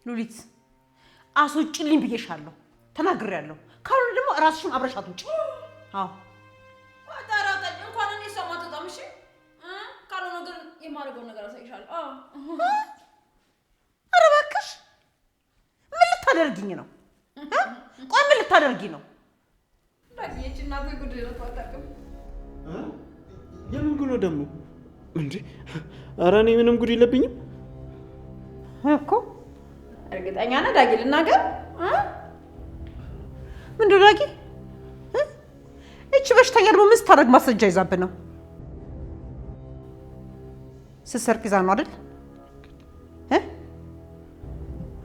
ሉሊት አስወጪልኝ ብዬሻለሁ፣ ተናግሬያለሁ። ካልሆነ ደግሞ ራስሽም አብረሻት ውጪ። አዎ አጣራጣኝ እንኳን እኔ ሰው ማጥጣም እሺ። ካልሆነ ግን የማደርገው ነገር አሳይሻለሁ። ኧረ እባክሽ ምን ልታደርጊኝ ነው? ቆይ ምን ልታደርጊ ነው? ዳግዬች እናቴ ጉድ ነው ታጣቅም። የምን ጉድ ነው ደግሞ እንዴ? ኧረ እኔ ምንም ጉድ የለብኝም እኮ። እርግጠኛ ነህ ዳጊ? ልናገር ምንድን ዳጊ? እቺ በሽተኛ ደግሞ ምን ስታደርግ ማስረጃ ይዛብን ነው? ስትሰርቅ ይዛ ነው አይደል?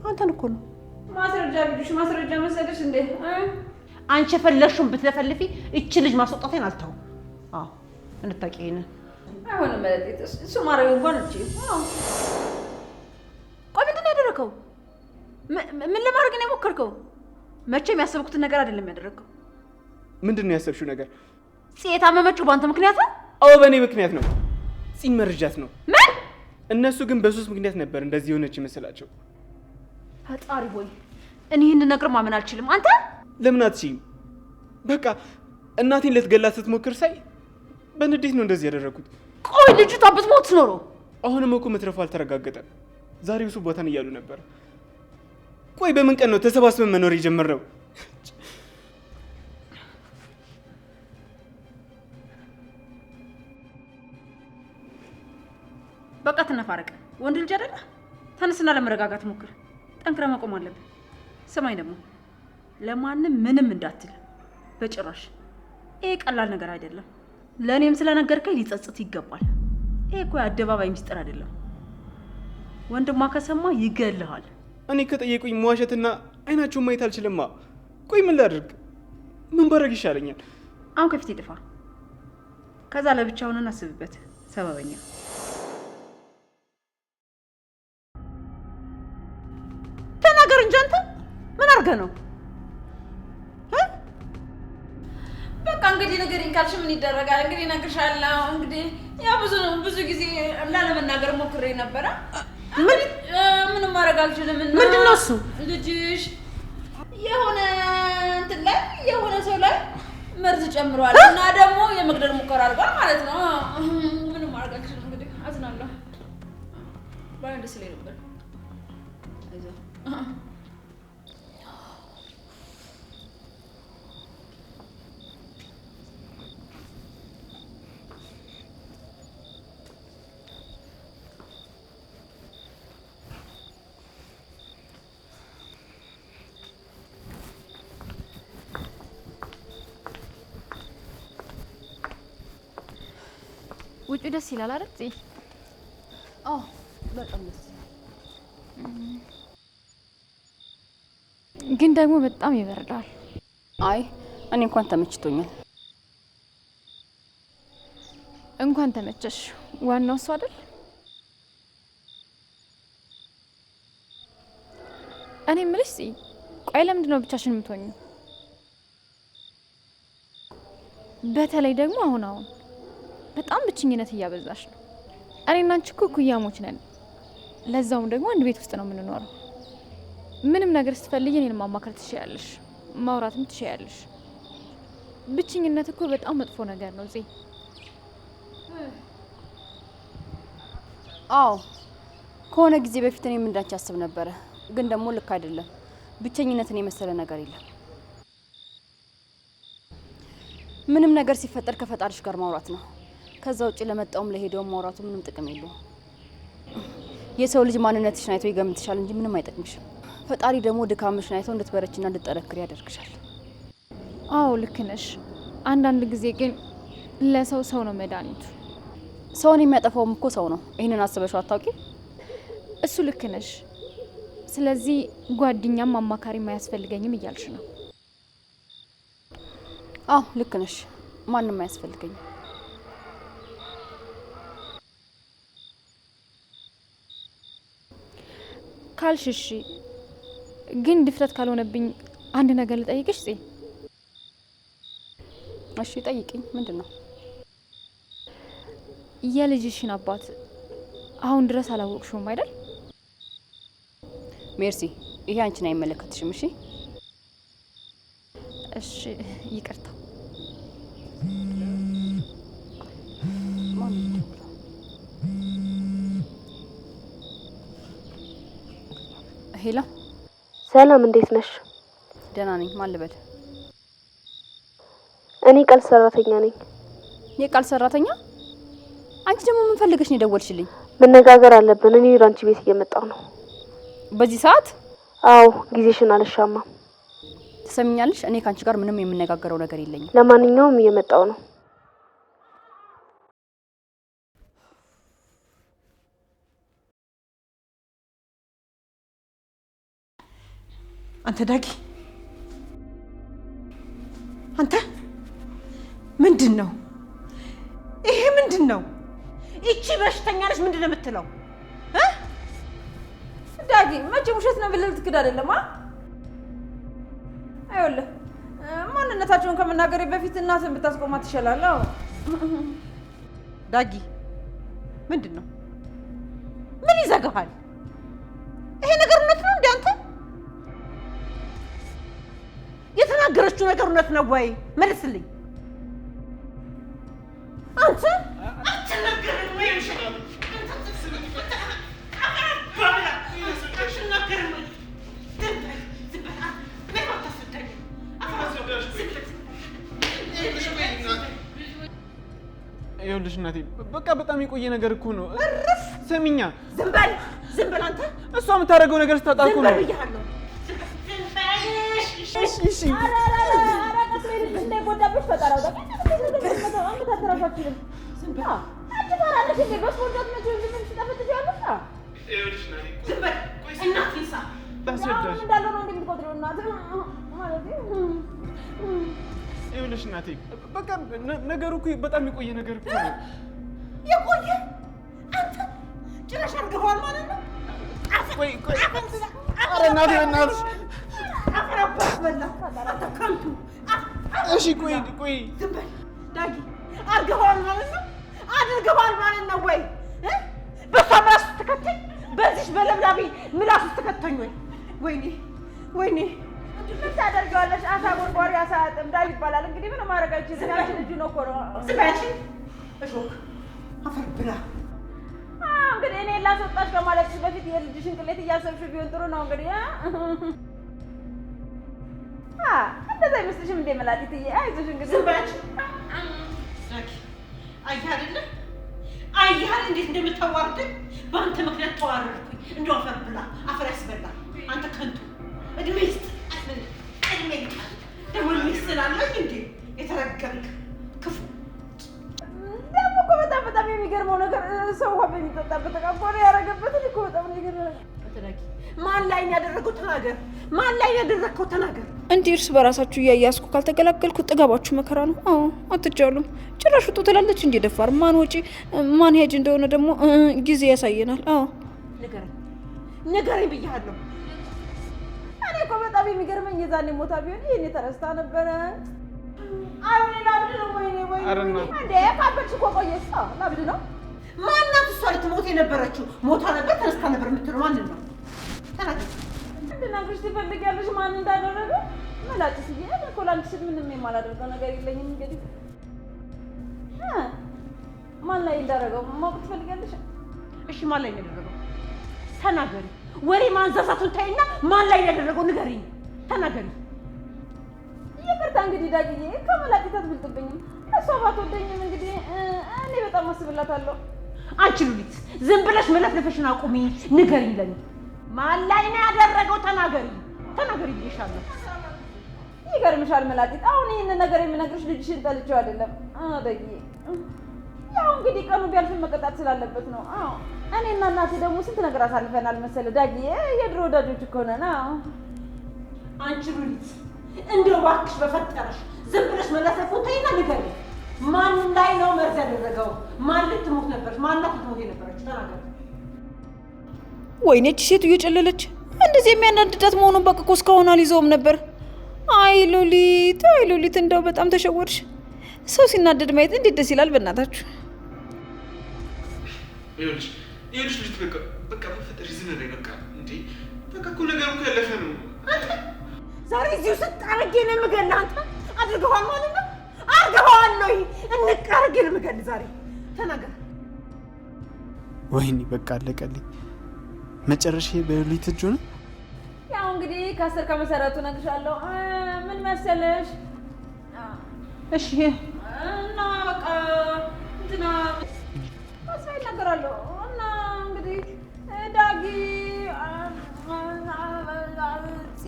አንተን እኮ ነው ማስረጃ ቢልሽ ማስረጃ መሰለሽ እንዴ? አንቺ የፈለግሽውን ብትለፈልፊ እቺ ልጅ ማስወጣቴን አልተውም። አዎ እንድታውቂ ይሄንን አይሆንም ማለት እሱ ማድረግ እንኳን እንጂ። ቆይ ምንድን ነው ያደረከው? ምን ለማድረግ ነው የሞከርከው? መቼም ያሰብኩትን ነገር አይደለም ያደረከው። ምንድን ነው ያሰብሽው ነገር? ጽ የታመመችው በአንተ ምክንያት ነው? አዎ በእኔ ምክንያት ነው። ጽ መርጃት ነው። ምን? እነሱ ግን በሱስ ምክንያት ነበር እንደዚህ የሆነች ይመስላቸው። ፈጣሪ ሆይ እኔ ይህንን ነገር ማመን አልችልም። አንተ ለምን አትችይም? በቃ እናቴን ልትገላት ስትሞክር ሳይ በንዴት ነው እንደዚህ ያደረኩት። ቆይ ልጅቷ ብትሞት ኖሮ አሁንም እኮ መትረፉ አልተረጋገጠም። ዛሬ እሱ ቦታን እያሉ ነበር። ቆይ በምን ቀን ነው ተሰባስበን መኖር የጀመርነው? በቃ ተነፋረቀ። ወንድ ልጅ አይደለ? ተነስና ለመረጋጋት ሞክር። ጠንክረ መቆም አለብን። ስማኝ ደግሞ ለማንም ምንም እንዳትል በጭራሽ። ይሄ ቀላል ነገር አይደለም። ለእኔም ስለነገርከኝ ሊጸጽት ይገባል። ይሄ እኮ የአደባባይ ሚስጥር አይደለም። ወንድሟ ከሰማ ይገልሃል። እኔ ከጠየቁኝ መዋሸትና አይናቸውን ማየት አልችልማ። ቆይ ምን ላድርግ? ምን ባደርግ ይሻለኛል? አሁን ከፊት ይጥፋ። ከዛ ለብቻውን እናስብበት። ሰበበኛ ተናገር እንጂ አንተ ምን አድርገህ ነው? በቃ እንግዲህ ንገሪኝ ካልሽ ምን ይደረጋል? እንግዲህ እነግርሻለሁ። እንግዲህ ያው ብዙ ጊዜ ላለመናገር ሞክሬ ነበረ። ምንም ማድረግ አልችልም። ምንድን ነው እሱ? ልጅሽ የሆነ እንትን ላይ የሆነ ሰው ላይ መርዝ ጨምሯል እና ደግሞ የመግደል ሙከራ አድርጓል ማለት ነው። ምንም ማድረግ አልችልም። እንግዲህ አዝናለሁ። ባይ ደስ ይለኝ ነበር። አይዞህ ውጭ ደስ ይላል አይደል? አዎ በጣም ደስ ግን ደግሞ በጣም ይበርዳል። አይ እኔ እንኳን ተመችቶኛል። እንኳን ተመቸሽ። ዋናው እሱ አይደል? እኔ የምልሽ ቆይ ለምንድን ነው ብቻሽን የምትሆኚው? በተለይ ደግሞ አሁን በጣም ብቸኝነት እያበዛሽ ነው። እኔና አንቺ እኮ እኩያሞች ነን። ለዛውም ደግሞ አንድ ቤት ውስጥ ነው የምንኖረው። ምንም ነገር ስትፈልጊ እኔን ማማከር ትችያለሽ፣ ማውራትም ትችያለሽ። ብቸኝነት እኮ በጣም መጥፎ ነገር ነው። አዎ ከሆነ ጊዜ በፊት እኔም እንዳንቺ አስብ ነበረ፣ ግን ደግሞ ልክ አይደለም። ብቸኝነትን የመሰለ ነገር የለም። ምንም ነገር ሲፈጠር ከፈጣሪሽ ጋር ማውራት ነው። ከዛ ውጭ ለመጣውም ለሄደውም ማውራቱ ምንም ጥቅም የለውም። የሰው ልጅ ማንነትሽን አይቶ ይገምትሻል እንጂ ምንም አይጠቅምሽም። ፈጣሪ ደግሞ ድካምሽን አይቶ እንድትበረችና እንድትጠረክሪ ያደርግሻል። አዎ ልክ ነሽ። አንዳንድ ጊዜ ግን ለሰው ሰው ነው መድኃኒቱ። ሰውን የሚያጠፋውም እኮ ሰው ነው። ይህንን አስበሽው አታውቂም? እሱ ልክ ነሽ። ስለዚህ ጓደኛም አማካሪም አያስፈልገኝም እያልሽ ነው? አዎ ልክ ነሽ። ማንም አያስፈልገኝም። ካልሽ እሺ። ግን ድፍረት ካልሆነብኝ አንድ ነገር ልጠይቅሽ ጽ እሺ ጠይቂኝ። ምንድን ነው? የልጅሽን አባት አሁን ድረስ አላወቅሽውም አይደል? ሜርሲ፣ ይሄ አንቺን አይመለከትሽም። እሺ እሺ፣ ይቅርታ። ሄሎ፣ ሰላም፣ እንዴት ነሽ? ደህና ነኝ። ማን ልበል? እኔ ቃል ሰራተኛ ነኝ። የቃል ሰራተኛ? አንቺ ደግሞ ምን ፈልገሽ ነው የደወልሽልኝ? መነጋገር አለብን። እኔ ራንቺ ቤት እየመጣሁ ነው። በዚህ ሰዓት? አዎ፣ ጊዜሽን አልሻማም። ትሰሚኛለሽ? እኔ ካንቺ ጋር ምንም የምነጋገረው ነገር የለኝም። ለማንኛውም እየመጣሁ ነው። አንተ ዳጊ፣ አንተ ምንድን ነው ይሄ? ምንድን ነው? እቺ በሽተኛ ነሽ። ምንድን ነው የምትለው? ዳጊ መቼም ውሸት ነው ብለህ ልትክድ አይደለም። አይወልህ ማንነታቸውን ከመናገሬ በፊት እናትን ብታስቆማት ይሻላል። ዳጊ ምንድን ነው? ምን ይዘጋሃል? ይሄ ነገር እውነት ነው እንዴ? አንተ የተናገረችው ነገር እውነት ነው ወይ? መልስልኝ። አንተ አትናገርም ወይ? ይኸውልሽ እናቴ፣ በቃ በጣም የቆየ ነገር እኮ ነው። ሰሚኛ፣ ዝም በል አንተ። እሷ የምታደርገው ነገር ስታጣልኩ ነው። ብያለሁ። እሺ ይኸውልሽ እናቴ፣ በቃ ነገሩ እኮ በጣም የቆየ ነገር እኮ ነው። የቆየ? አንተ ጭራሽ አድርገኸዋል ማለት ነው። ቆይ ኧረ እናቴ በእናትሽ። አፍራባስ በላ አንተ ከንቱ። እሺ ቆይ ዝም በል ዳጊ። አድርገኸዋል ማለት ነው። አድርገኸዋል ማለት ነው ወይ? በሷ ምላስ ውስጥ ተከተኝ፣ በዚች በለብላቢ ምላስ ውስጥ ተከተኝ ወይ? ወይኔ ምን ታደርጊዋለሽ? አሳ ጎርጓሪ አሳ አጥምዳል ይባላል። እንግዲህ ምን ማድረግ አይችልም። ያቺ ልጁ ነው እኮ ነው። ዝም በል እሾክ አፈር ብላ። እንግዲህ እኔ ላስወጣሽ ከማለትሽ በፊት የልጅሽን ቅሌት እያሰብሽ ቢሆን ጥሩ ነው። እንግዲህ እንደዛ አይመስልሽም እንዴ መላጢትዬ? አይዞሽ እንግዲህ ዝም በል አየህ አይደለ? አየህ እንዴት እንደምታዋርደኝ። በአንተ ምክንያት ተዋረድኩኝ። እንደው አፈር ብላ፣ አፈር ያስበላ። አንተ ከንቱ እድሜ ይስጥ። እድሜ ይጣል ደግሞ ሚስት ስላለኝ እንዴ የተረገምክ ክፉ። ደግሞ እኮ በጣም የሚገርመው ነገር ሰው ውሃ በሚጠጣበት ዕቃ እኮ ነው ያደረገበትን እኮ በጣም ነው የሚገርመው። ማን ላይ ያደረገው ተናገር። ማን ላይ ያደረገው ተናገር። እንዲህ እርስ በራሳችሁ እያያዝኩ ካልተገላገልኩ ጥጋባችሁ መከራ ነው። አዎ አትጃሉም። ጭራሽ ውጡ ትላለች እንዴ ደፋር። ማን ወጪ ማን ሄጅ እንደሆነ ደግሞ ጊዜ ያሳየናል። አዎ ንገረኝ ብያለሁ። እኔ እኮ በጣም የሚገርመኝ የዛኔ ሞታ ቢሆን ይሄኔ ተረስታ ነበረ። አሁን ላብድ ነው ወይ እንዴ? ካበች እኮ ቆየች። ላብድ ነው። ማናት እሷ ልትሞት የነበረችው? ሞታ ነበር ተረስታ ነበር የምትለው ማንን ነው? ተናገር። እንድናግርሽ ትፈልጊያለሽ? ማን እንዳደረገ መላጭ ስዬ እኮ ላንቺ ስል ምንም የማላደርገው ነገር የለኝም። እንግዲህ ማን ላይ እንዳደረገው ማወቅ ትፈልጊያለሽ? እሺ ማን ላይ ያደረገው ተናገሪ። ወሬ ማንዛዛቱን ታይና ማን ላይ ያደረገው ንገሪኝ። ተናገሪ። ይቅርታ እንግዲህ ዳግዬ ከመላጭት አትብልጥብኝም። እሷ ባትወደኝም እንግዲህ እኔ በጣም አስብላታለሁ። አንቺ ሉሊት ዝም ብለሽ መለፍለፍሽን አቁሚ። ንገሪኝ ለኔ ማን ላይ ነው ያደረገው? ተናገሪ ብዬሻለሁ። ይገርምሻል መላጢት፣ አሁን ይህንን ነገር የምነግርሽ ልጅሽን ጠልቼው አይደለም ዳግዬ። ያው እንግዲህ ቀኑ ቢያልፍን መቀጣት ስላለበት ነው። እኔና እናቴ ደግሞ ስንት ነገር አሳልፈናል መሰለ ዳግዬ። የድሮ ወዳጆች እኮ ነን። አንቺ ሉሊት እንደው እባክሽ በፈጠረሽ ዝም ብለሽ መለፍለፉን ተይና ንገሪኝ። ማን ላይ ነው መርዝ ያደረገው? ማን ልትሞት ነበረች? ማናት ልትሞት የነበረችው? ተናገሪ። ወይኔ እቺ ሴትዮ ጨለለች። እንደዚህ የሚያናድዳት መሆኑን በቃ እኮ እስካሁን አልይዘውም ነበር። አይ ሉሊት እንደው በጣም ተሸወድሽ። ሰው ሲናደድ ማየት እንዴት ደስ ይላል በእናታችሁ። ይኸውልሽ ልጅ በቃ በፈጠረሽ ዝም በይ በቃ። እንዴ በቃ እኮ ነገሩ ካለፈ ነው። ዛሬ እዚሁ ስታረጌ ነው የምገልህ። አንተ አድርገዋል ማለት ነው። አድርገዋል ነው እንቃረጌ ነው የምገልህ። ዛሬ ተናገር። ወይኔ በቃ አለቀልኝ። መጨረሻዬ በሉሊት እጅ ሆነ። ያው እንግዲህ ከስር ከመሰረቱ እነግርሻለሁ። ምን መሰለሽ? እሺ እና በቃ እንትና ተስፋ ይናገራለሁ። እና እንግዲህ ዳጊ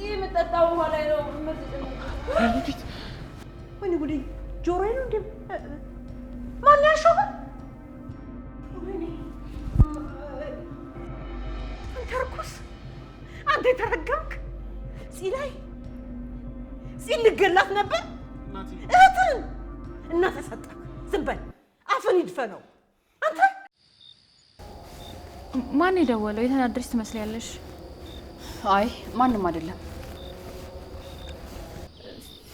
የምጠጣው ውሃ ላይ ነው ሉሊት ወይኔ ጉዴ! ጆሮዬ ነው እንዴ? ማን ያሾፈ? ወይኔ አንተ ርኩስ! አንተ የተረገምክ! ላይ ልገላት ነበር እህትን እና ተሰጠህ። ዝም በል አፍን ይድፈነው። አንተ ማን የደወለው? የተናደድሽ ትመስያለሽ። አይ ማንም አይደለም።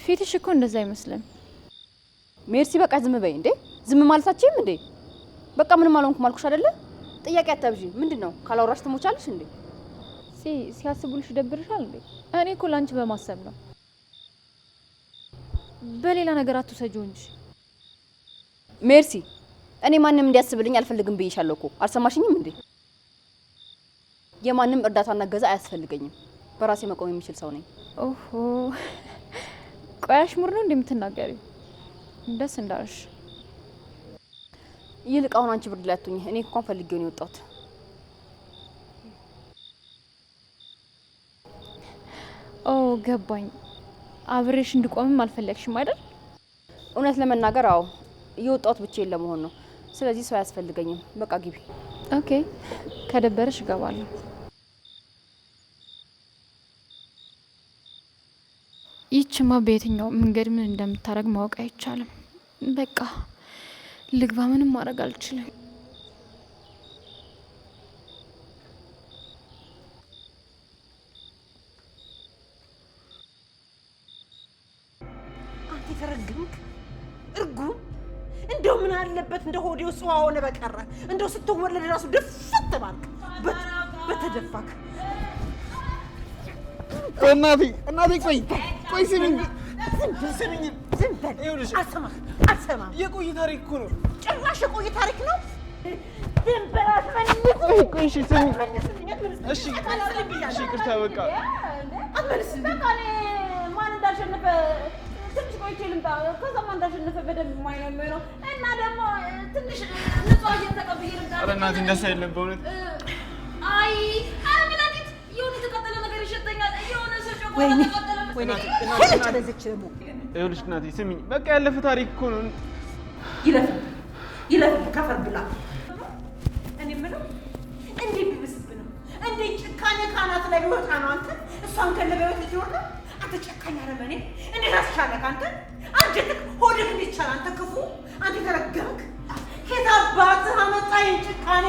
ፊትሽ እኮ እንደዛ አይመስልም። ሜርሲ በቃ ዝም በይ እንዴ! ዝም ማለታችሁም እንዴ! በቃ ምንም አልሆንኩም አልኩሽ አይደለ? ጥያቄ አታብዢ። ምንድነው ካላወራሽ ትሞቻለሽ እንዴ? ሲያስቡልሽ ይደብርሻል እንዴ? እኔ እኮ ላንቺ በማሰብ ነው። በሌላ ነገር አትውሰጂው እንጂ። ሜርሲ እኔ ማንም እንዲያስብልኝ አልፈልግም ብዬሻለሁ እኮ አልሰማሽኝም እንዴ? የማንም እርዳታና ገዛ አያስፈልገኝም። በራሴ መቆም የሚችል ሰው ነኝ። ኦሆ ቆያሽ ሙር ነው እንደምትናገሪው። ደስ እንዳልሽ። ይልቅ አሁን አንቺ ብርድ ላይ አትሁኝ። እኔ እንኳን ፈልጌው ነው የወጣሁት። ኦ ገባኝ። አብሬሽ እንድቆምም አልፈለግሽም አይደል? እውነት ለመናገር አዎ እየወጣሁት ብቻዬን ለመሆን ነው። ስለዚህ ሰው አያስፈልገኝም። በቃ ግቢ። ኦኬ ከደበረሽ እገባለሁ። ይችማ በየትኛው መንገድ ምን እንደምታረግ ማወቅ አይቻልም። በቃ ልግባ። ምንም ማድረግ አልችልም። አንተ የተረገምክ እርጉም! እንደው ምን አለበት እንደ ሆዴ ውስጥ ውሃ ሆነ በቀረ እንደው ስትወለድ ራሱ ደፍት ባልክ በተደፋክ። እናቴ ቆይ ስሚኝ። ዝም በል። አልሰማም። የቆየ ታሪክ እኮ ነው። ጭራሽ የቆየ ታሪክ ነው። ዝም በል አትመልስ። ቆይ እሺ ስሚኝ። እሺ ይቅርታ በቃ አትመልስልኝ። በቃ እኔ ማን እንዳሸነፈ ትንሽ ቆይቼ ልምጣ። ከዛ ማን እንዳሸነፈ በደንብ ማይ ነው የሚሆነው። እና ደግሞ ትንሽ ንጹህ አየር ተቀብዬ ልምጣ። ኧረ እናቴ እንደሱ አይደለም በእውነት። አይ ምላዲት የሆነ የተቃጠለ ነገር ይሸተኛል። የሆነ ሰው ወይኔ ተቃጠለ ወይኔ ጨረዘች ደግሞ። ይኸውልሽ እናቴ ስሚኝ፣ በቃ ያለፈ ታሪክ እኮ ነው። ይለፍ ከፈር ብላ። እኔ የምለው እንዴት ቢብስብ ነው? እንዴት ጭካኔ ካናት ላይ ቢወጣ ነው? አንተ እሷን ከለበበት ልትወር ነው? አንተ ጨካኝ አረመኔ! እንዴት አስቻለህ? አንተ አንጀትህ ሆድህ እንዴት ቻለ? አንተ ክፉ! አንተ የተረገምክ! ከየት አባትህ አመጣ ይህን ጭካኔ?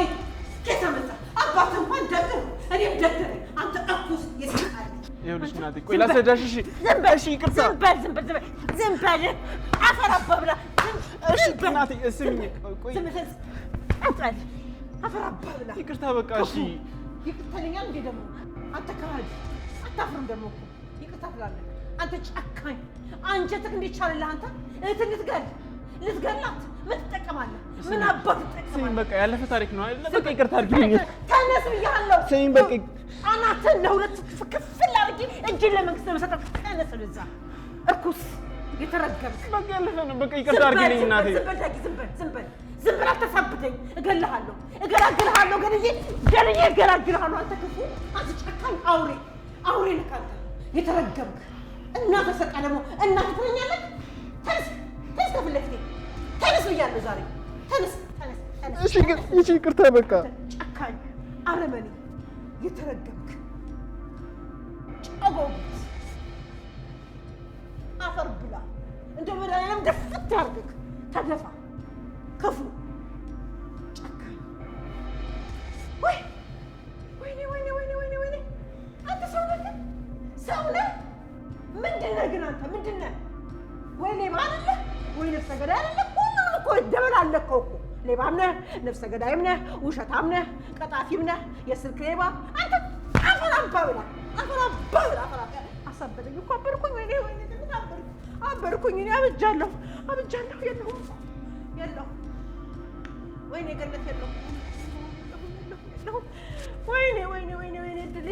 ከየት አመጣ? አባትህ እንኳን ደግ ነው፣ እኔም ደግ ነኝ። አንተ እርኩስ የሰይጣን ልጅ! ይኸውልሽ እናቴ ቆይ ላስረዳሽ። እሺ እሺ ይቅርታ። ዝም በል አፈር አባብላ። እሺ እናቴ ስሚኝ ቆይ አፈር አባብላ። ይቅርታ በቃ እሺ። ይቅርታ ይለኛል እንዴ ደግሞ? አንተ ከሃዲ አታፍርም ደግሞ እኮ ይቅርታ ትላለህ አንተ ጨካኝ! አንጀትህ እንዴት ቻለልህ? አንተ እህትን ልትገላት ምን ትጠቀማለህ? ምን አባት ትጠቀማለህ? ስሚኝ በቃ ያለፈ ታሪክ ነው አይደል? በቃ ይቅርታ አድርጊልኝ። ተነስ ብያለሁ። ስሚኝ በቃ አናትህን ለሁለት ክፍል አድርጌ እጅን ለመንግስት ለመሰጠት ተነስ ወደዛ። እርኩስ የተረገምክ! በቃ ያለፈ ነው። በቃ ይቅርታ አድርጊልኝ እናቴ። ዝም በል አታሳብደኝ። እገልሃለሁ፣ እገላግልሃለሁ። ገድዬ እገላግልሃለሁ። አንተ ክፉ፣ አንተ ጨካኝ አውሬ ነህ አንተ የተረገምክ! እናት ተሰቃ ደግሞ እናት ትለኛለህ? ተነስ ከፊት ለፊቴ ተነስ ብያለሁ ዛሬ። ተነስ። እሺ ግን እሺ ይቅርታ በቃ። ጨካኝ አረመኔ የተረገምክ ጨጎብት አፈር ብላ። እንደው መድኃኒዓለም ደፍት ያድርግህ። ተደፋ ክፉ ጨካኝ! ወይኔ! አንተ ሰው ነህ? ምንድን ነህ ግን አንተ? ምንድን ነህ? ወይ ሌባ አይደለህ ወይ ነፍሰ ገዳይ አይደለህ? ሁሉንም እኮ ደበላለቀው እኮ። ሌባም ነህ፣ ነፍሰ ገዳይም ነህ፣ ውሸታም ነህ፣ ቀጣፊም ነህ፣ የስልክ ሌባ አንተ አፈር አባ ብላ አሳበደኝ እኮ አበርኩኝ። ወይኔ አበርኩኝ። እኔ አብጃለሁ። የለሁም ወይኔ ገነት የለሁም። ወይኔ እድሌ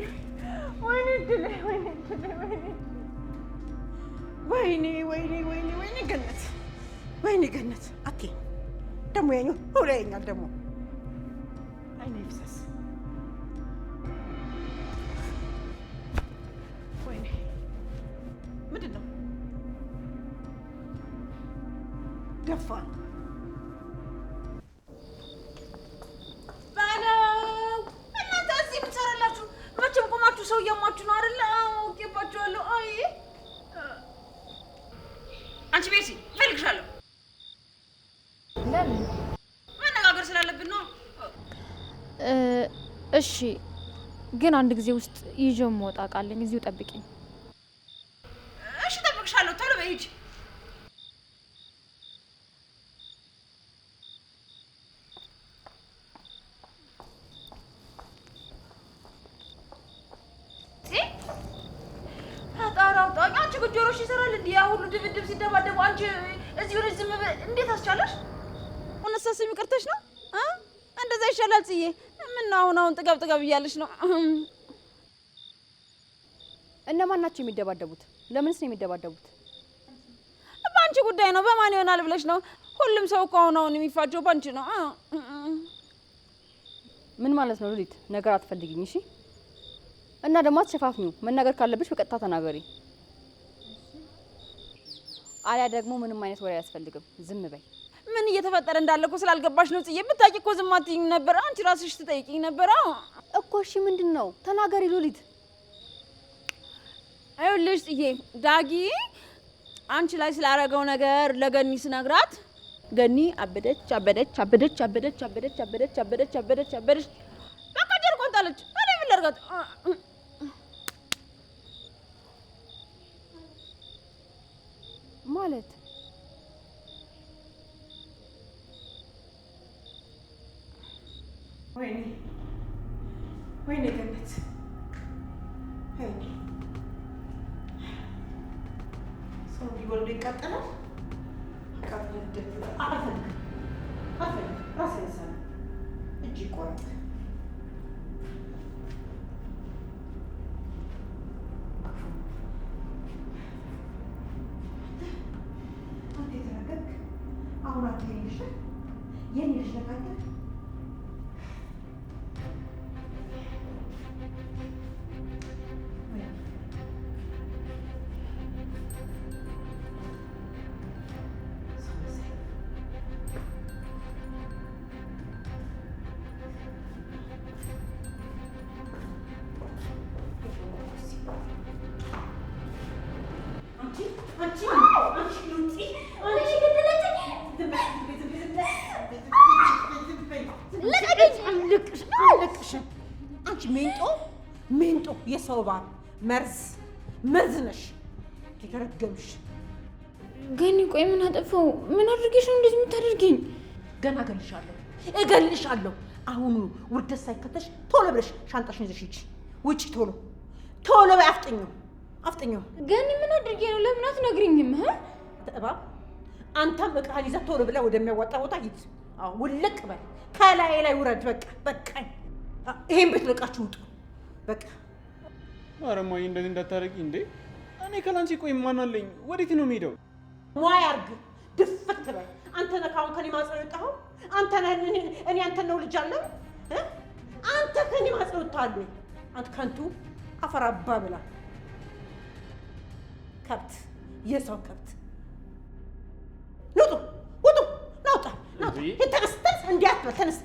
ወይኔ ገነት አትይኝ ደግሞ ያኛው ሁሉ ያየኛል ደግሞ አይኔ ይፍሰስ። ወይኔ ምንድን ነው ደፋ እናንተ እዚህ ምን ትሰራላችሁ? መቼም ቆማችሁ ሰው እያማችሁ ነው አይደለ? አውቄባችኋለሁ። አይ አንቺ ቤሲ እፈልግሻለሁ። ለምን? መነጋገር ስላለብን ነው። እሺ፣ ግን አንድ ጊዜ ውስጥ ይዤው የምወጣ ቃለኝ። እዚሁ ጠብቂኝ። እሺ፣ እጠብቅሻለሁ። ቶሎ በይ ሂጂ። አንቺ ጆሮሽ ይሰራል እንዴ? ያ ሁሉ ድብድብ ሲደባደቡ አንቺ እዚህ ሆነሽ ዝም ብለሽ እንዴት አስቻለሽ? እውነት ሳስቢ ይቅርተሽ ነው? እንደዛ ይሻላል ጽዬ። ምን አሁን ጥጋብ እያለሽ ነው? እነማን ናቸው የሚደባደቡት? ለምንስ ነው የሚደባደቡት? በአንቺ ጉዳይ ነው። በማን ይሆናል ብለሽ ነው? ሁሉም ሰው እኮ አሁን የሚፋጀው በአንቺ ነው። ምን ማለት ነው ሉሊት? ነገር አትፈልጊኝ እሺ? እና ደግሞ አትሸፋፍኚው። መናገር ካለብሽ በቀጥታ ተናገሪ። አሊያ ደግሞ ምንም አይነት ወሬ አያስፈልግም። ዝም በይ። ምን እየተፈጠረ እንዳለ እኮ ስላልገባሽ ነው ጽዬ። ብታውቂ እኮ ዝም አትይኝ ነበር። አንቺ ራስሽ ትጠይቂኝ ነበር እኮ። እሺ ምንድን ነው? ተናገሪ ሉሊት። ይኸውልሽ ጽዬ፣ ዳጊ አንቺ ላይ ስላደረገው ነገር ለገኒ ስነግራት ገኒ አበደች። በቃ ጀርቆን ጣለች። እኔ ምን ላድርጋት? ማለት ወይኔ ገነት፣ ወይኔ ሰው ሊወልድ ይቃጠላል። አልፈልግም። ራሴን ሰ እጅ ይቆረጥ። አሁን አትሄድሽ የኔ ልጅ ነካከል አንቺ ሜንጦ የሰው ባል መርዝ ነሽ። የተረገምሽ ገኒ፣ ቆይ ምን አጠፋው? ምን አድርጌሽ ነው እንደዚህ የምታደርጊኝ? ገና እገልሻለሁ። አሁኑ ውርደት ሳይከተሽ ቶሎ ብለሽ ሻንጣሽን ይዘሽ ሂጂ። ውጪ ቶሎ በይ። አፍጥኙ። ገኒ፣ ምን አድርጌ ነው? ለምን አትነግሪኝም? እባብ፣ አንተም እቃህን ይዘህ ቶሎ ብለህ ወደሚያዋጣ ቦታ ሂድ። ውልቅ በል፣ ከላይ ላይ ውረድ። በቃኝ። ይሄን ቤት ለቃችሁ ውጡ። በቃ ኧረ እማዬ እንደዚህ እንዳታረጊ እንዴ! እኔ ካላንቺ ቆይ ማን አለኝ? ወዴት ነው የምሄደው? ሟይ አርግ፣ ድፍት በል። አንተ ነህ ካሁን ከኔ ማጽ የወጣኸው። አንተ ነህ እኔ አንተን ነው ልጅ አለው። አንተ ከኔ ማጽ ወጣሃል። አንተ ከንቱ አፈር አባ ብላ ከብት፣ የሰው ከብት። ውጡ፣ ናውጣ። ተነስ፣ እንዲያትበል ተነስ።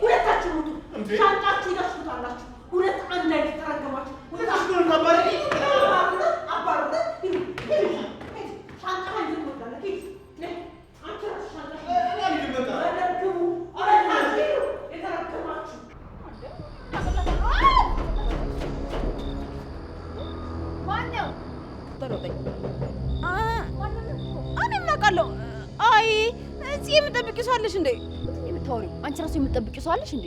ሁለታችሁ ውጡ። ሻንጣችሁ ይደርሱታላችሁ። ሁለት አንድ ላይ ተረገማችሁ። እኔ ምን አውቃለሁ? እዚህ የምጠብቂ ሰው አለሽ እንዴ? የምታወሪው አንቺ ራሱ የምትጠብቂ ሰው አለሽ እንዴ?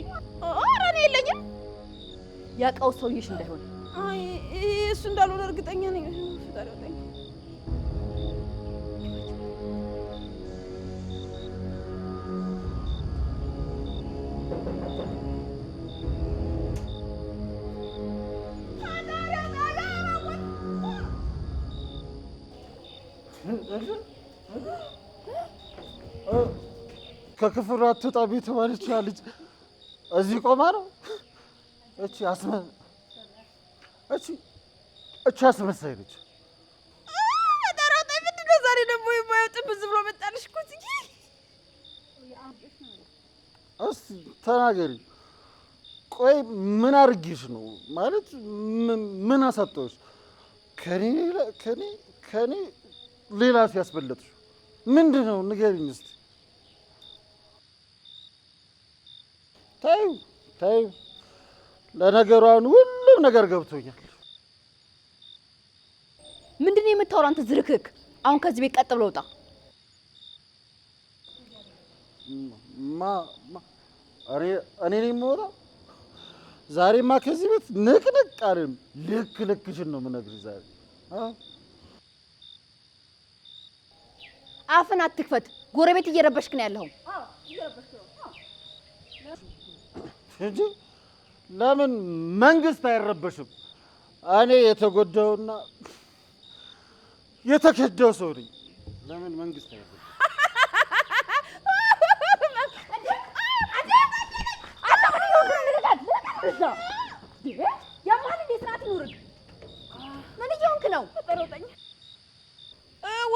ኧረ እኔ የለኝም። ያውቃው ሰውዬሽ እንዳይሆን። አይ እሱ እንዳልሆነ እርግጠኛ ነኝ። ፈጣሪ ወጣኝ። ከክፍሉ አትወጣም የተባለች ልጅ እዚህ ቆማ ነው። እቺ አስመሳይ ነች። አጣራጣይ ምንድን ነው ዛሬ ደግሞ የማየው? ጥብዝ ብሎ መጣልሽ እኮ እዚህ። እስቲ ተናገሪ። ቆይ ምን አድርጌሽ ነው? ማለት ምን አሳጣሁሽ? ከኔ ሌላ ሲያስበለጥሽ ምንድን ነው ንገሪኝ እስቲ። ታዩ ለነገሩ አሁን ሁሉም ነገር ገብቶኛል። ምንድን ነው የምታወራው አንተ ዝርክክ? አሁን ከዚህ ቤት ቀጥ ብለው ውጣ። እኔ ነኝ የምወጣው? ዛሬማ ከዚህ ቤት ንቅንቅ አልልም። ልክሽን ነው የምነግርሽ ዛሬ። አፍን አትክፈት። ጎረቤት እየረበሽክ ነው ያለኸው እንጂ ለምን መንግስት አይረበሽም? እኔ የተጎዳውና የተከዳው ሰው ነኝ። ለምን መንግስት አይረበሽም? ምን እየሆንክ ነው?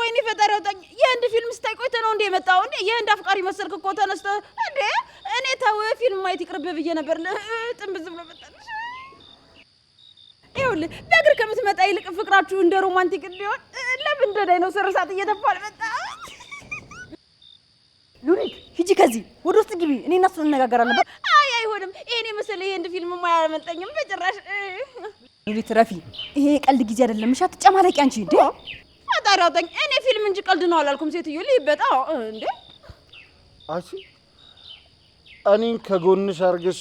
ወይኔ ፈጣሪ አውጣኝ። የህንድ ፊልም ስታይ ቆይተህ ነው እንዴ የመጣው? እንዴ የህንድ አፍቃሪ መሰልክ እኮ ተነስተህ። እንዴ እኔ ተው ፊልም ማየት ይቅርብህ ብዬ ነበር። ጥንብዝ ብሎ መጣልሽ። ይኸውልህ በእግር ከምትመጣ ይልቅ ፍቅራችሁ እንደ ሮማንቲክ እንዲሆን ለምን እንደ ዳይኖሰር እሳት እየተፋ መጣ? ሉሊት ሂጂ ከዚህ ወደ ውስጥ ግቢ። እኔ እና እሱ እንነጋገራለን ነበር። አይ አይሆንም። ይሄን የመሰለ የህንድ ፊልም አያመልጠኝም በጭራሽ። ሉሊት ረፊ፣ ይሄ ቀልድ ጊዜ አይደለም። እሺ አትጨማለቂ አንቺ። እንዴ ፈጣሪ አውጣኝ። እኔ ፊልም እንጂ ቀልድ ነው አላልኩም። ሴትዮ ልይበጣ እንዴ አንቺ እኔን ከጎንሽ አድርገሽ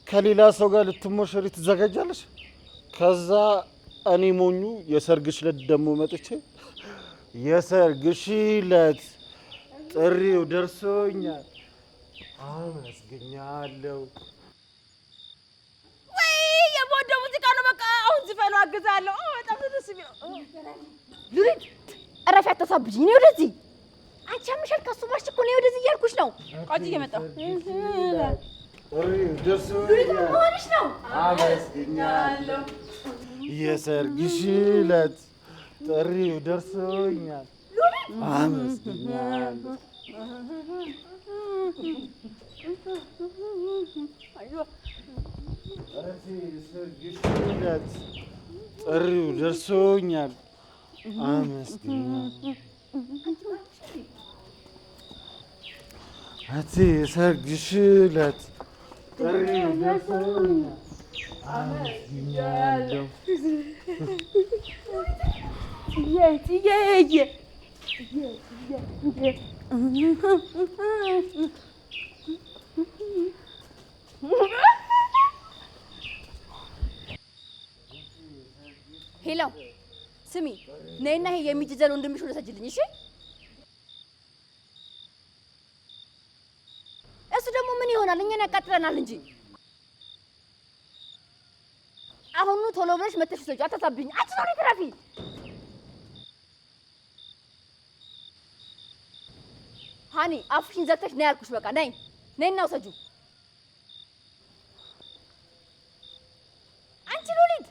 ከሌላ ሰው ጋር ልትሞሸሪ ትዘጋጃለሽ። ከዛ እኔ ሞኙ የሰርግሽ ዕለት ደግሞ መጥቼ የሰርግሽ ዕለት ጥሪው ደርሶኛል አመስግኛለሁ። ወይ የምወደው ሙዚቃ ነው። በቃ አሁን ዝፈኑ አግዛለሁ። በጣም ደስ የሚለው ሉሊት እረፊ፣ አታሳብጂ። እኔ ወደዚህ አንቺ አምሻል ከሱ ባሽ እኮ ነው ወደዚህ እያልኩሽ ነው። ቆይ እየመጣሁ ጥሪው ደርሶኛል ሆነሽ ነው አመስግኛለሁ። የሰርግሽ ዕለት ጥሪው ደርሶኛል አመስግኛለሁ። የሰርግሽ ዕለት ጥሪው ደርሶኛል አመስግኛለሁ። የሰርግሽ ዕለት ጥሪው ደርሶኛል አመስግኛለሁ። ሄሎ ስሚ፣ ነይና ይሄ የሚጅዘል ወንድምሽ ወሰጅልኝ። እሺ እሱ ደግሞ ምን ይሆናል? እኛን ያቃጥለናል እንጂ። አሁኑ ቶሎ ብለሽ መተሽ ሰጪ። አታሳብኝ። አንቺ ነው ትራፊ። ሃኒ አፍሽን ዘግተሽ ነይ ያልኩሽ። በቃ ነይ ነይና ውሰጁ። አንቺ ሉሊት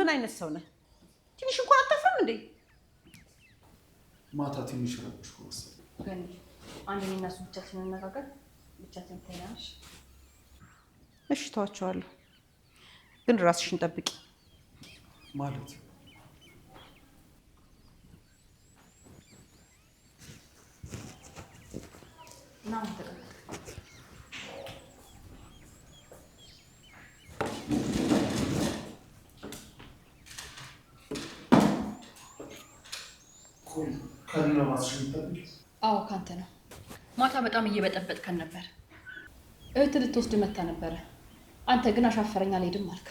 ምን አይነት ሰው ነህ? ትንሽ እንኳን አታፍርም እንዴ? ማታ ትንሽ ረብሽ ወሰደ። ግን አንድ እኔና እሱ ብቻችንን እንነጋገር፣ ብቻችንን ተያያሽ። እሺ ተዋቸዋለሁ፣ ግን ራስሽን ጠብቂ። ማለት ና ተቀመጥ። አዎ ካንተ ነው። ማታ በጣም እየበጠበጥከን ነበር። እህት ልትወስድ መታ ነበረ። አንተ ግን አሻፈረኝ አልሄድም አልክ።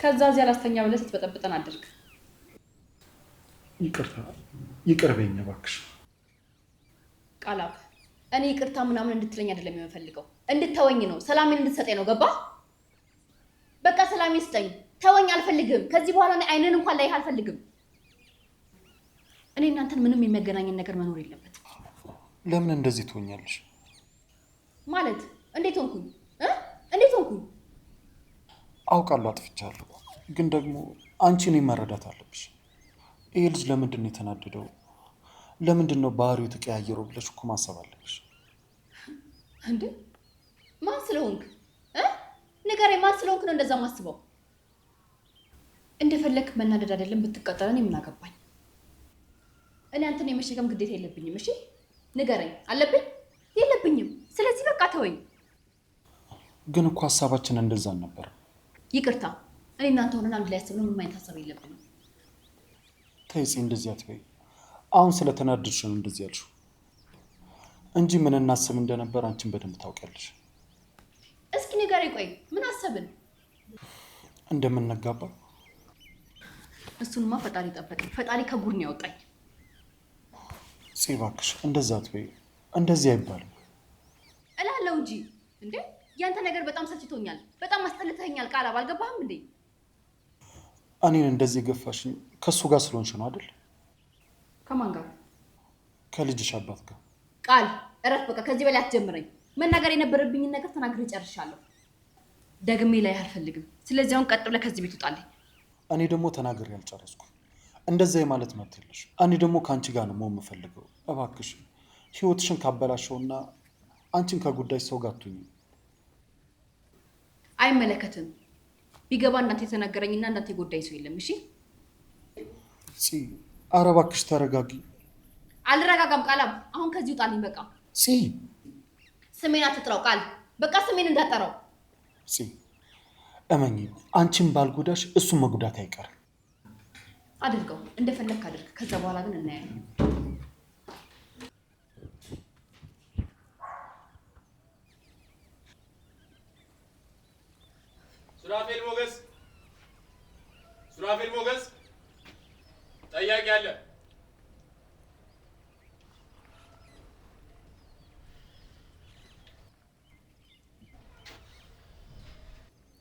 ከዛ እዚያ ላስተኛ ብለህ ስትበጠብጠን አደርግ። ይቅር በይኝ እባክሽ። ቃላብ እኔ ይቅርታ ምናምን እንድትለኝ አይደለም የምፈልገው፣ እንድትተወኝ ነው። ሰላሜን እንድትሰጠኝ ነው። ገባ? በቃ ሰላሜን ስጠኝ። ተወኝ፣ አልፈልግም። ከዚህ በኋላ እኔ አይንን እንኳን ላይህ አልፈልግም። እኔ እናንተን ምንም የሚያገናኘን ነገር መኖር የለበትም። ለምን እንደዚህ ትሆኛለሽ? ማለት እንዴት ሆንኩኝ? እንዴት ሆንኩኝ? አውቃለሁ አጥፍቻለሁ፣ ግን ደግሞ አንቺ እኔን መረዳት አለብሽ። ይሄ ልጅ ለምንድን ነው የተናደደው? ለምንድን ነው ባህሪው ተቀያየረው ብለሽ እኮ ማሰብ አለብሽ። እንዴ ማን ስለሆንክ ንገረኝ። ማን ስለሆንክ ነው እንደዛ ማስበው? እንደፈለክ መናደድ አይደለም ብትቀጠረን የምን አገባኝ? እኔ አንተን የመሸከም ግዴታ የለብኝም። እሺ ንገረኝ። አለብኝ? የለብኝም። ስለዚህ በቃ ተወኝ። ግን እኮ ሀሳባችን እንደዛ ነበር። ይቅርታ፣ እኔ እናንተ ሆነን አንድ ላይ ያስብነው ምን አይነት ሀሳብ የለብንም። ተይጺ እንደዚህ አትበይ። አሁን ስለተናደድሽ ነው እንደዚህ ያልሽው እንጂ ምን እናስብ እንደነበር አንቺን በደንብ ታውቂያለሽ። እስኪ ንገረኝ። ቆይ ምን አሰብን? እንደምንጋባ። እሱንማ ፈጣሪ ጠበቀኝ። ፈጣሪ ከጉድ ነው ያወጣኝ። እባክሽ እንደዛ አትበይ። እንደዚህ አይባልም እላለሁ እንጂ። እንዴ ያንተ ነገር በጣም ሰልችቶኛል። በጣም አስጠልተኸኛል። ቃላብ አልገባህም እንዴ? እኔን እንደዚህ የገፋሽኝ ከእሱ ጋር ስለሆንሽ ነው አይደል? ከማን ጋር? ከልጅሽ አባት ጋር። ቃል እረፍ። በቃ ከዚህ በላይ አትጀምረኝ። መናገር የነበረብኝን ነገር ተናግሬ ጨርሻለሁ። ደግሜ ላይ አልፈልግም። ስለዚህ አሁን ቀጥ ብለህ ከዚህ ቤት ውጣልኝ። እኔ ደግሞ ተናግሬ አልጨረስኩም። እንደዛ የማለት መብት የለሽ። እኔ ደግሞ ከአንቺ ጋር ነው መሆን የምፈልገው። እባክሽ ህይወትሽን ካበላሸውና አንቺን ከጉዳይሽ ሰው ጋር አትሁኝ። አይመለከትም። ቢገባ እናንተ የተናገረኝና እናንተ የጎዳኝ ሰው የለም። እሺ ኧረ እባክሽ ተረጋጊ። አልረጋጋም። ቃላም አሁን ከዚህ ውጣልኝ። በቃ ስሜን አትጥራው። ቃል በቃ ስሜን እንዳጠራው። እመኚ፣ አንቺን ባልጎዳሽ እሱን መጉዳት አይቀርም። አድርገው፣ እንደፈለግክ አድርግ። ከዛ በኋላ ግን እናያለን። ሱራፌል ሞገስ፣ ሱራፌል ሞገስ፣ ጠያቂ አለ።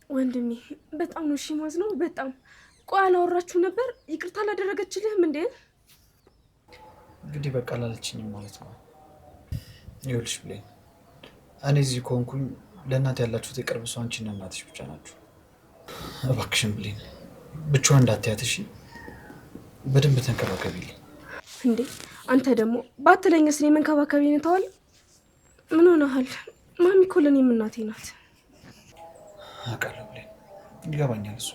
ወንድሜ በጣም ነው እሺ ማዝነው። በጣም ቆይ አላወራችሁ ነበር? ይቅርታ አላደረገችልህም እንዴ? እንግዲህ በቃ አላለችኝም ማለት ነው። ይኸውልሽ ብሌን፣ እኔ እዚህ ከሆንኩኝ ለእናት ያላችሁት የቅርብ ሰው አንቺና እናትሽ ብቻ ናችሁ። እባክሽን ብሌን ብቻዋን እንዳትያት እሺ? በደንብ ተንከባከቢልኝ። እንዴ አንተ ደግሞ ባትለኝስ እኔ መንከባከቤን ተዋል? ምን ሆነሃል? ማሚ እኮ ለእኔም እናቴ ናት። አውቃለሁ ብሌን፣ ይገባኛል። እሱ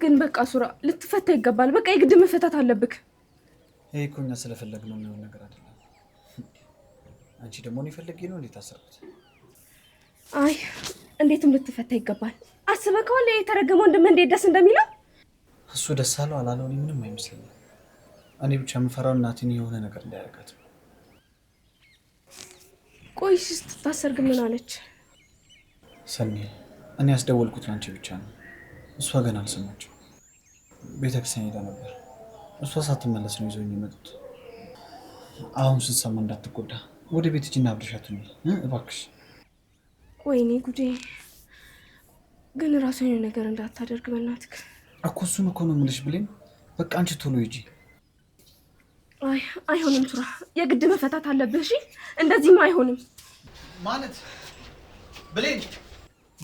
ግን በቃ ሱራ ልትፈታ ይገባል። በቃ የግድ መፈታት አለብክ። ይሄ እኮ እኛ ስለፈለግነው የሚሆን ነገር አይደለም። አንቺ ደግሞ እኔ ፈልጌ ነው እንዴት አሰብኩት? አይ እንዴትም ልትፈታ ይገባል። አስበከዋል? የተረገመ ወንድምህ እንዴት ደስ እንደሚለው። እሱ ደስ አለው አላለው እኔ ምንም አይመስለኝም። እኔ ብቻ የምፈራው እናቴን የሆነ ነገር እንዳያደርጋት። ቆይ ስትታሰር ግን ምን አለች? ሰኒ፣ እኔ ያስደወልኩት አንቺ ብቻ ነው። እሷ ገና አልሰማችም። ቤተክርስቲያን ሄዳ ነበር። እሷ ሳትመለስ ነው ይዘውኝ የመጡት። አሁን ስትሰማ እንዳትጎዳ ወደ ቤት ሂጂና አብረሻት ነው እባክሽ። ወይኔ ጉዴ! ግን ራሱ የሆነ ነገር እንዳታደርግ በእናትህ። እኮ እሱን እኮ ነው የምልሽ ብሌን። በቃ አንቺ ቶሎ ሂጂ። አይ አይሆንም ሱራ፣ የግድ መፈታት አለብህ። እሺ እንደዚህም አይሆንም ማለት ብሌን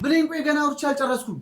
ብሌን ቆይ ገና አውርቼ አልጨረስኩም።